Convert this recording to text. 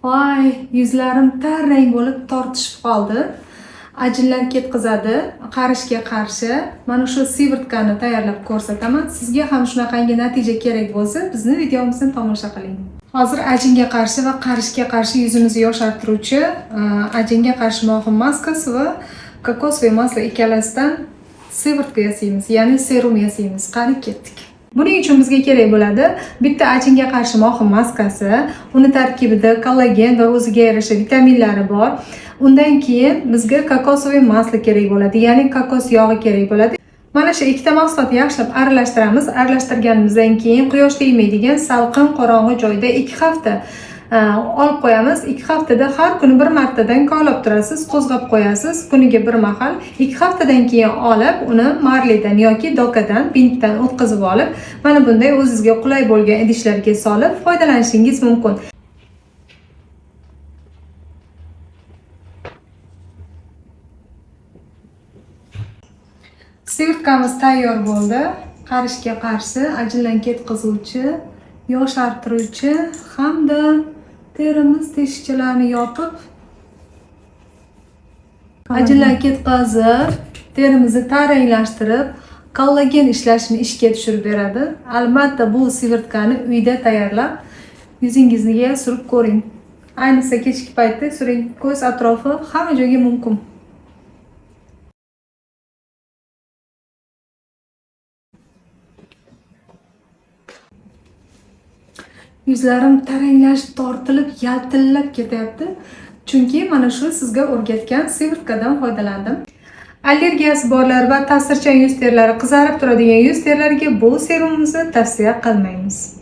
Voy, yuzlarim tarang bo'lib tortishib qoldi. Ajinlar ketkazadi, qarishga qarshi. Mana shu sivrtkani tayyorlab ko'rsataman. Sizga ham shunaqangi natija kerak bo'lsa, bizni videomizni tomosha qiling. Hozir ajinga qarshi va qarishga qarshi yuzimizni yoshartiruvchi ajinga qarshi mohi maskasi va kokosli maslo ikkalasidan sivrtka yasaymiz, ya'ni serum yasaymiz. Qani ketdik. Buning uchun bizga kerak bo'ladi bitta ajinga qarshi mohi maskasi, uni tarkibida kollagen va o'ziga yarasha vitaminlari bor. Undan keyin bizga kokosli maslo kerak bo'ladi, ya'ni kokos yog'i kerak bo'ladi. Mana shu ikkita mahsulotni yaxshilab aralashtiramiz. Aralashtirganimizdan keyin quyosh tegmaydigan salqin qorong'i joyda 2 hafta olib qo'yamiz. 2 haftada har kuni bir martadan ko'ylab turasiz, qo'zg'ab qo'yasiz. Kuniga bir mahal. 2 haftadan keyin olib, uni marlidan yoki dokadan, bintdan o'tkazib olib, mana bunday o'zingizga qulay bo'lgan idishlarga solib foydalanishingiz mumkin. Sivrtkamiz tayyor bo'ldi. Qarishga qarshi, ajinlar ketkazuvchi, yoshartiruvchi hamda terimiz teshikchalarni yopib, ajinlar ketkazib, terimizni taranglashtirib, kollagen ishlashini ishga tushirib beradi. Albatta bu sivrtkani uyda tayyorlab, yuzingizga surib ko'ring. Ayniqsa kechki paytda suring, ko'z atrofi hamma joyga mumkin. Yuzlarim taranglashib, tortilib, yaltillab ketyapti. Chunki mana shu sizga o'rgatgan sivrtkadan foydalandim. Allergiyasi borlar va ta'sirchan yuz terlari, qizarib turadigan yuz terlariga bu serumimizni tavsiya qilmaymiz.